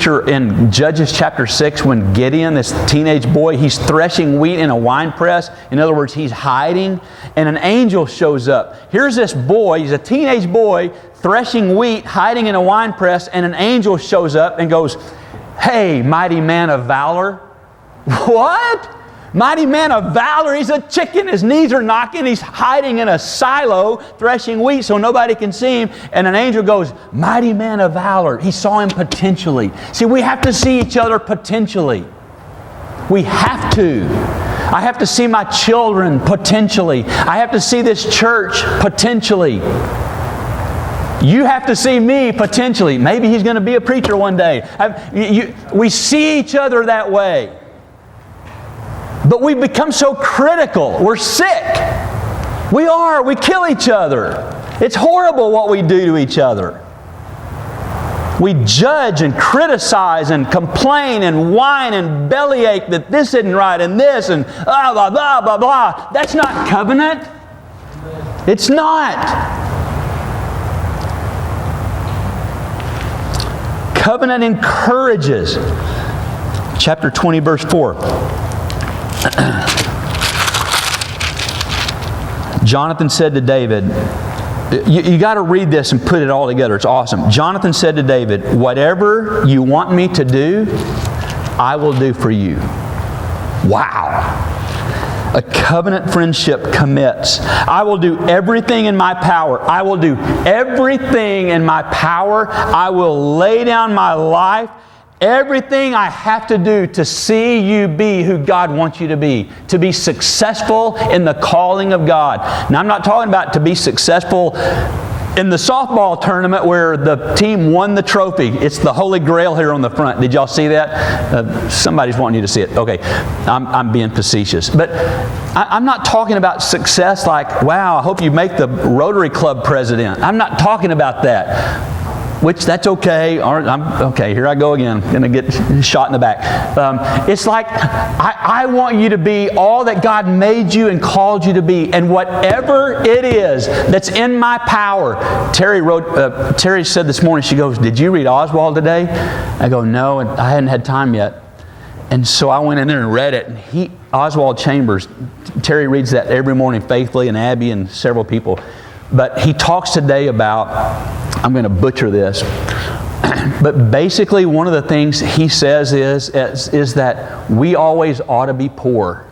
picture in Judges chapter 6 when Gideon, this teenage boy, he's threshing wheat in a wine press. In other words, he's hiding, and an angel shows up. Here's this boy, he's a teenage boy, threshing wheat, hiding in a wine press, and an angel shows up and goes, "Hey, mighty man of valor." What? Mighty man of valor? He's a chicken. His knees are knocking. He's hiding in a silo threshing wheat so nobody can see him. And an angel goes, "Mighty man of valor." He saw him potentially. See, we have to see each other potentially. We have to. I have to see my children potentially. I have to see this church potentially. You have to see me potentially. Maybe he's going to be a preacher one day. We see each other that way. But we become so critical. We're sick. We are. We kill each other. It's horrible what we do to each other. We judge and criticize and complain and whine and bellyache that this isn't right and this and blah, blah, blah, blah, blah. That's not covenant. It's not. Covenant encourages. Chapter 20, verse 4. Jonathan said to David, you got to read this and put it all together. It's awesome. Jonathan said to David, "Whatever you want me to do, I will do for you." Wow. A covenant friendship commits. I will do everything in my power. I will do everything in my power. I will lay down my life. Everything I have to do to see you be who God wants you to be successful in the calling of God. Now, I'm not talking about to be successful in the softball tournament where the team won the trophy. It's the Holy Grail here on the front. Did y'all see that? Somebody's wanting you to see it. Okay, I'm being facetious. But I'm not talking about success like, wow, I hope you make the Rotary Club president. I'm not talking about that. Which, that's okay. Okay, here I go again. I'm going to get shot in the back. It's like, I want you to be all that God made you and called you to be. And whatever it is that's in my power. Terry said this morning, she goes, "Did you read Oswald today?" I go, "No, and I hadn't had time yet." And so I went in there and read it. And Oswald Chambers, Terry reads that every morning faithfully, and Abby and several people. But he talks today about, I'm going to butcher this, but basically one of the things he says is that we always ought to be poor.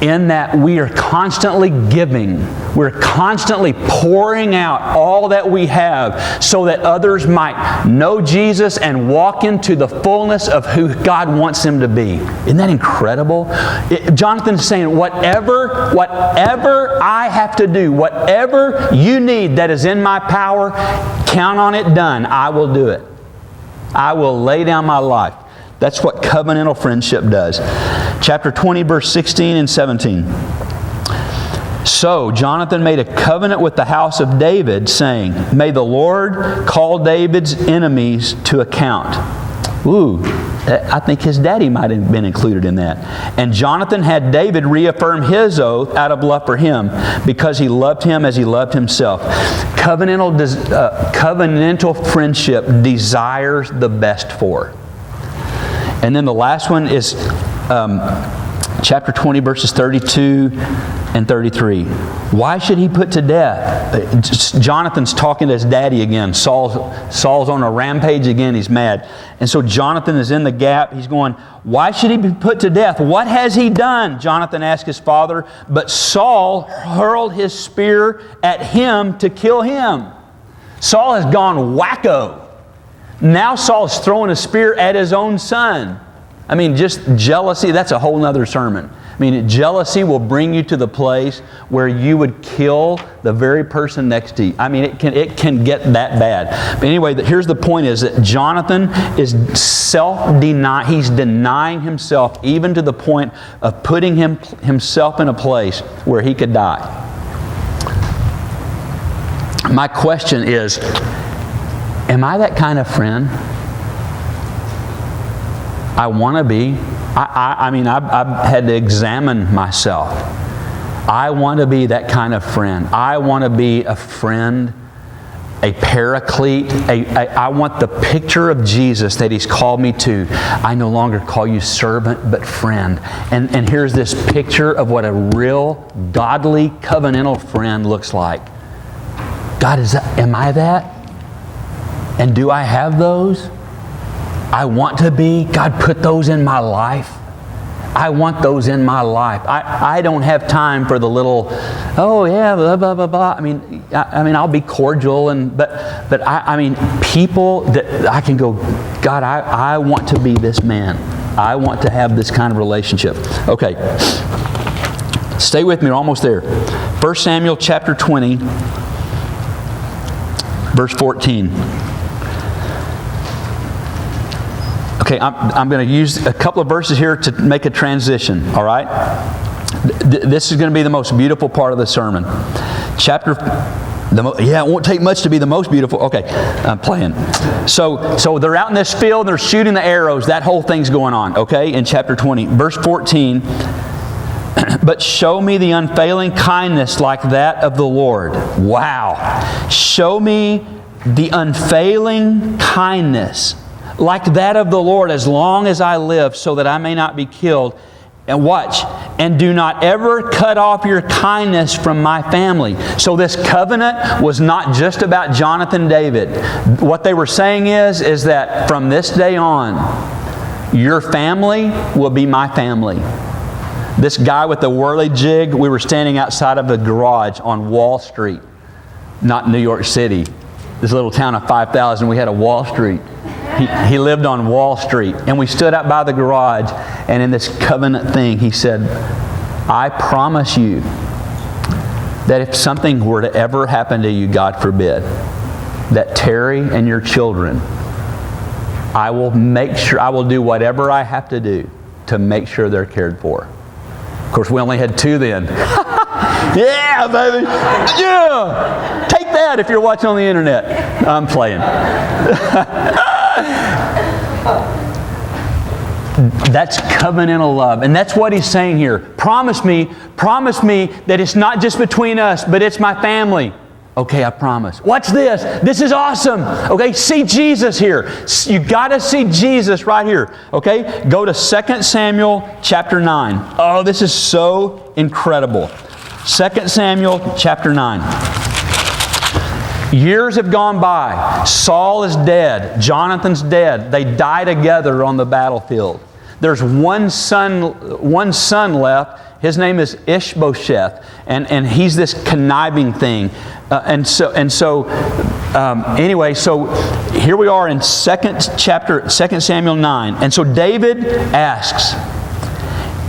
In that we are constantly giving. We're constantly pouring out all that we have so that others might know Jesus and walk into the fullness of who God wants them to be. Isn't that incredible? Jonathan's saying, whatever I have to do, whatever you need that is in my power, count on it done. I will do it. I will lay down my life. That's what covenantal friendship does. Chapter 20, verse 16 and 17. "So Jonathan made a covenant with the house of David, saying, 'May the Lord call David's enemies to account.'" Ooh, I think his daddy might have been included in that. "And Jonathan had David reaffirm his oath out of love for him, because he loved him as he loved himself." Covenantal friendship desires the best for. And then the last one is chapter 20, verses 32 and 33. Why should he put to death? Jonathan's talking to his daddy again. Saul's on a rampage again. He's mad. And so Jonathan is in the gap. He's going, why should he be put to death? What has he done? Jonathan asked his father. But Saul hurled his spear at him to kill him. Saul has gone wacko. Now Saul's throwing a spear at his own son. I mean, just jealousy, that's a whole nother sermon. I mean, jealousy will bring you to the place where you would kill the very person next to you. I mean, it can get that bad. But anyway, here's the point is that Jonathan is self-denying. He's denying himself even to the point of putting himself in a place where he could die. My question is, am I that kind of friend? I want to be. I mean, I've had to examine myself. I want to be that kind of friend. I want to be a friend, a paraclete. I want the picture of Jesus that He's called me to. I no longer call you servant, but friend. And here's this picture of what a real, godly, covenantal friend looks like. God, am I that? And do I have those? I want to be. God, put those in my life. I want those in my life. I don't have time for the little, oh yeah, blah, blah, blah, blah. I mean, I'll be cordial, but I mean, people that I can go, God, I want to be this man. I want to have this kind of relationship. Okay. Stay with me, we're almost there. 1 Samuel chapter 20, verse 14. Okay, I'm going to use a couple of verses here to make a transition, all right? This is going to be the most beautiful part of the sermon. It won't take much to be the most beautiful. Okay, I'm playing. So they're out in this field, they're shooting the arrows. That whole thing's going on, okay, in chapter 20. Verse 14, but show me the unfailing kindness like that of the Lord. Wow. Show me the unfailing kindness like that of the Lord as long as I live, so that I may not be killed. And watch, and do not ever cut off your kindness from my family. So this covenant was not just about Jonathan and David. What they were saying is that from this day on, your family will be my family. This guy with the whirly jig, we were standing outside of a garage on Wall Street, not New York City. This little town of 5,000, we had a Wall Street. He lived on Wall Street. And we stood out by the garage, and in this covenant thing, he said, I promise you that if something were to ever happen to you, God forbid, that Terry and your children, I will make sure, I will do whatever I have to do to make sure they're cared for. Of course, we only had 2 then. Yeah, baby. Yeah. Take that if you're watching on the internet. I'm playing. That's covenantal love. And that's what he's saying here. Promise me that it's not just between us, but it's my family. Okay, I promise. Watch this. This is awesome. Okay, see Jesus here. You got to see Jesus right here. Okay, go to 2 Samuel chapter 9. Oh, this is so incredible. 2 Samuel chapter 9. Years have gone by. Saul is dead. Jonathan's dead. They die together on the battlefield. There's one son left. His name is Ishbosheth, and he's this conniving thing. Anyway, so here we are in 2 Samuel 9. And so David asks,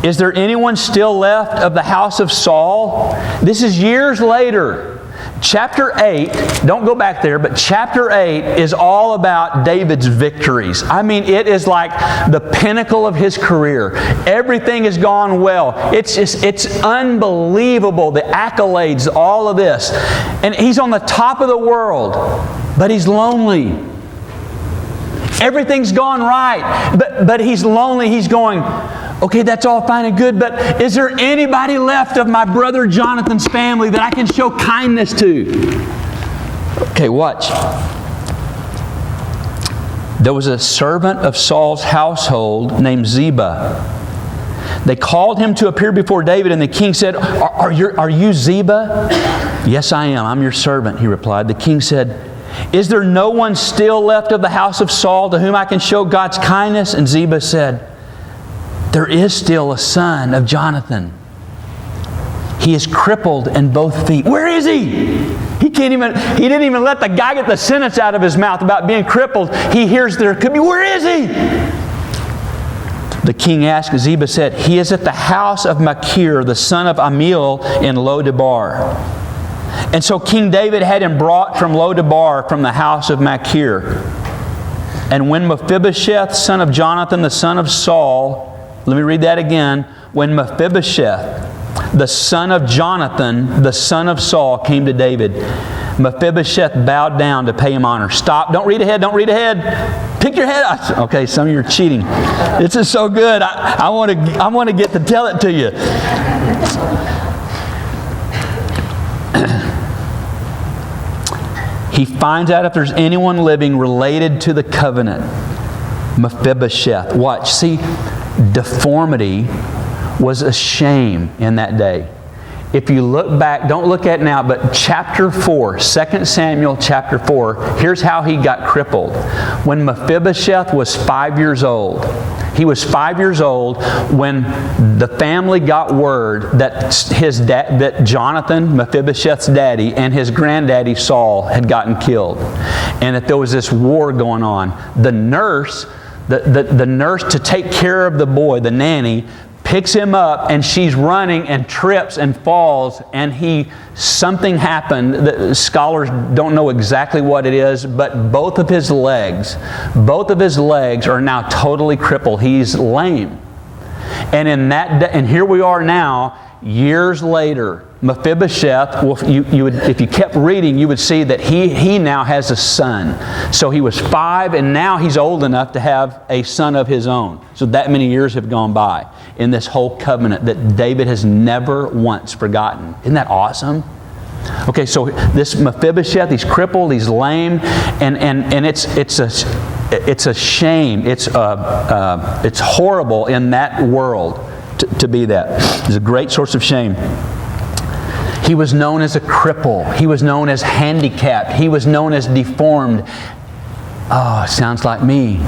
is there anyone still left of the house of Saul? This is years later. Chapter 8, don't go back there, but chapter 8 is all about David's victories. I mean, it is like the pinnacle of his career. Everything has gone well. It's unbelievable, the accolades, all of this. And he's on the top of the world, but he's lonely. Everything's gone right, but he's lonely. He's going, okay, that's all fine and good, but is there anybody left of my brother Jonathan's family that I can show kindness to? Okay, watch. There was a servant of Saul's household named Ziba. They called him to appear before David, and the king said, Are you Ziba? Yes, I am. I'm your servant, he replied. The king said, is there no one still left of the house of Saul to whom I can show God's kindness? And Ziba said, there is still a son of Jonathan. He is crippled in both feet. Where is he? He didn't even let the guy get the sentence out of his mouth about being crippled. He hears there could be, where is he? The king asked, Ziba said, he is at the house of Machir, the son of Amiel in Lo-debar. And so King David had him brought from Lo-debar from the house of Machir. And when Mephibosheth, son of Jonathan, the son of Saul, let me read that again. When Mephibosheth, the son of Jonathan, the son of Saul, came to David, Mephibosheth bowed down to pay him honor. Stop. Don't read ahead. Don't read ahead. Pick your head up. Okay, some of you are cheating. This is so good. I want to get to tell it to you. He finds out if there's anyone living related to the covenant. Mephibosheth. Watch. See, deformity was a shame in that day. If you look back, don't look at it now, but chapter 4, 2 Samuel chapter 4, here's how he got crippled. When Mephibosheth was 5 years old, he was 5 years old when the family got word that that Jonathan, Mephibosheth's daddy, and his granddaddy Saul had gotten killed, and that there was this war going on. The nurse to take care of the boy, the nanny, picks him up, and she's running and trips and falls, and something happened. The scholars don't know exactly what it is, but both of his legs are now totally crippled. He's lame. And and here we are now, years later. Mephibosheth, if you kept reading, you would see that he now has a son. So he was 5, and now he's old enough to have a son of his own. So that many years have gone by in this whole covenant that David has never once forgotten. Isn't that awesome? Okay, so this Mephibosheth, he's crippled, he's lame, and it's a shame. It's horrible in that world to be that. It's a great source of shame. He was known as a cripple. He was known as handicapped. He was known as deformed. Oh, sounds like me.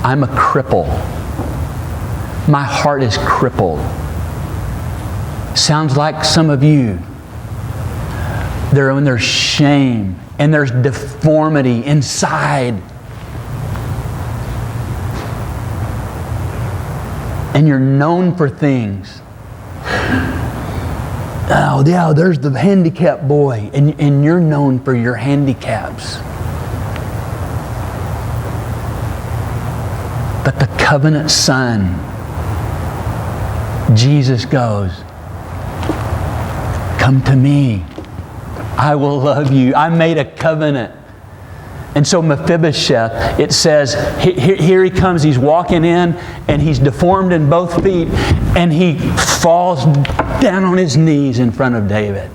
I'm a cripple. My heart is crippled. Sounds like some of you. There's shame and there's deformity inside. And you're known for things. Oh, yeah, there's the handicapped boy. And you're known for your handicaps. But the covenant son, Jesus goes, come to me. I will love you. I made a covenant. And so Mephibosheth, it says, here he comes, he's walking in, and he's deformed in both feet, and he falls down on his knees in front of David,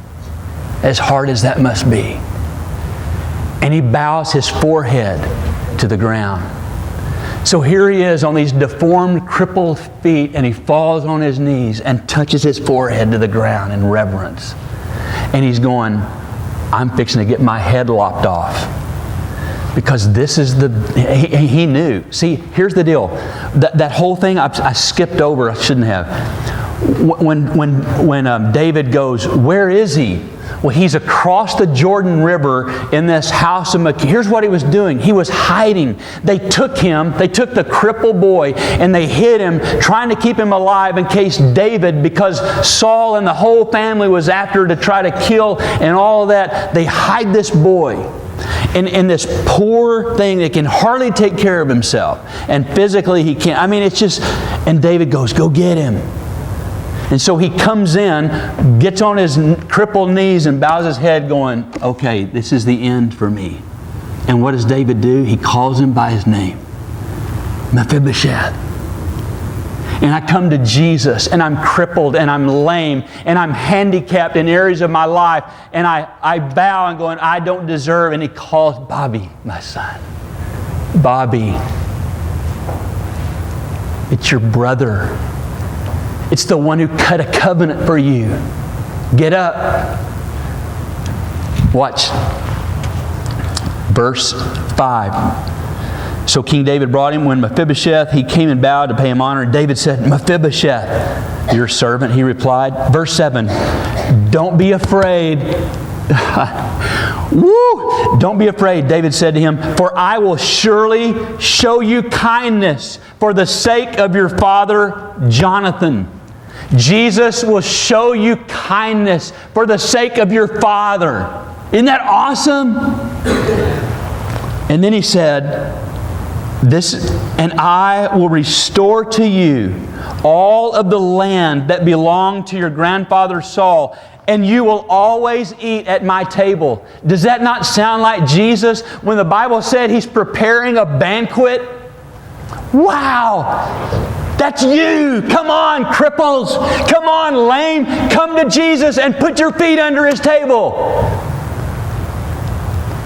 as hard as that must be. And he bows his forehead to the ground. So here he is on these deformed, crippled feet, and he falls on his knees and touches his forehead to the ground in reverence. And he's going, I'm fixing to get my head lopped off. Because this is he knew. See, here's the deal. That whole thing I skipped over. I shouldn't have. When David goes, where is he? Well, he's across the Jordan River in this house of Machir. Here's what he was doing. He was hiding. They took the crippled boy, and they hid him, trying to keep him alive in case David, because Saul and the whole family was after to try to kill and all of that. They hide this boy. And this poor thing that can hardly take care of himself. And physically he can't. I mean, it's just... And David goes, go get him. And so he comes in, gets on his crippled knees and bows his head going, okay, this is the end for me. And what does David do? He calls him by his name. Mephibosheth. And I come to Jesus, and I'm crippled, and I'm lame, and I'm handicapped in areas of my life. And I bow and going, I don't deserve. And he calls Bobby, my son. Bobby. It's your brother. It's the one who cut a covenant for you. Get up. Watch. Verse 5. So King David brought him. When Mephibosheth, he came and bowed to pay him honor. David said, Mephibosheth, your servant, he replied. Verse 7, don't be afraid. Woo! Don't be afraid, David said to him, for I will surely show you kindness for the sake of your father Jonathan. Jesus will show you kindness for the sake of your father. Isn't that awesome? And then he said, and I will restore to you all of the land that belonged to your grandfather Saul, and you will always eat at my table. Does that not sound like Jesus when the Bible said He's preparing a banquet? Wow! That's you. Come on, cripples. Come on, lame. Come to Jesus and put your feet under His table.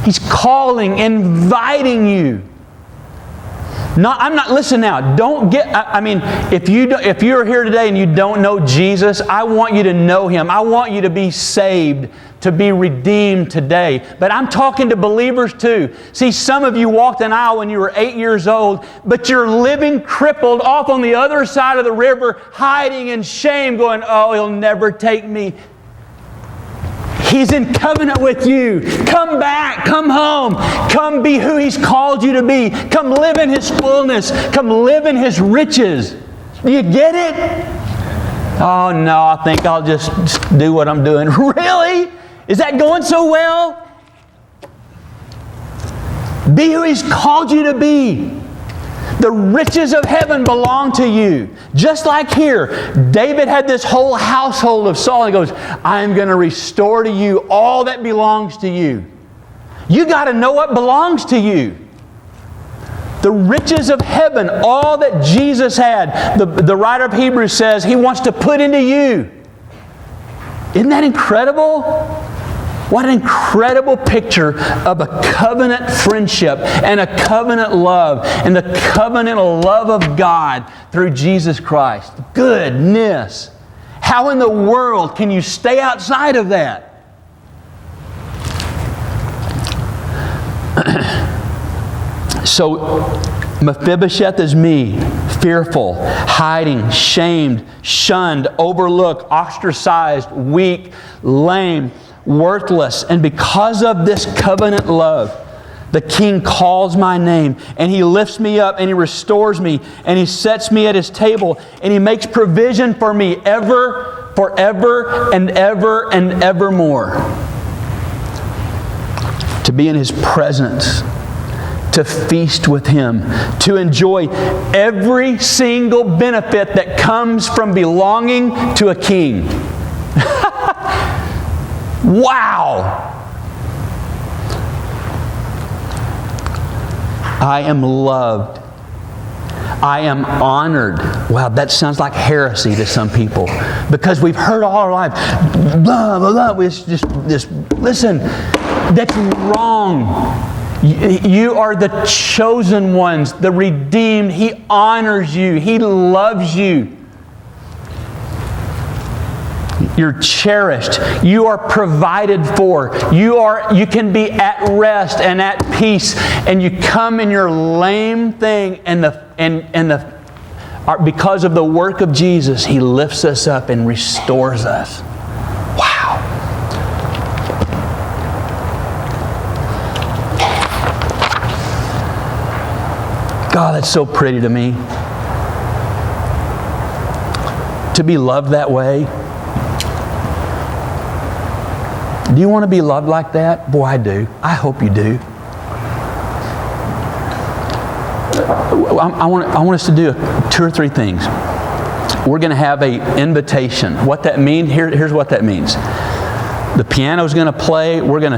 He's calling, inviting you. Listen now, don't get, if you're here today and you don't know Jesus, I want you to know Him. I want you to be saved, to be redeemed today. But I'm talking to believers too. See, some of you walked an aisle when you were 8 years old, but you're living crippled off on the other side of the river, hiding in shame, going, oh, He'll never take me. He's in covenant with you. Come back. Come home. Come be who He's called you to be. Come live in His fullness. Come live in His riches. Do you get it? Oh, no, I think I'll just do what I'm doing. Really? Is that going so well? Be who He's called you to be. The riches of heaven belong to you. Just like here, David had this whole household of Saul. He goes, I am going to restore to you all that belongs to you. You got to know what belongs to you. The riches of heaven, all that Jesus had. The writer of Hebrews says He wants to put into you. Isn't that incredible? What an incredible picture of a covenant friendship and a covenant love and the covenant love of God through Jesus Christ. Goodness! How in the world can you stay outside of that? So, Mephibosheth is me, fearful, hiding, shamed, shunned, overlooked, ostracized, weak, lame, worthless. And because of this covenant love, the King calls my name, and He lifts me up, and He restores me, and He sets me at His table, and He makes provision for me ever, forever, and ever, and evermore. To be in His presence, to feast with Him, to enjoy every single benefit that comes from belonging to a King. Wow! I am loved. I am honored. Wow, that sounds like heresy to some people because we've heard all our life, blah, blah, blah. It's just listen, that's wrong. You are the chosen ones, the redeemed. He honors you. He loves you. You're cherished. You are provided for. You can be at rest and at peace. And you come in your lame thing, because of the work of Jesus, He lifts us up and restores us. Wow. God, that's so pretty to me. To be loved that way. Do you want to be loved like that? Boy, I do. I hope you do. I want us to do 2 or 3 things. We're going to have an invitation. What that means, here's what that means. The piano's going to play. We're going to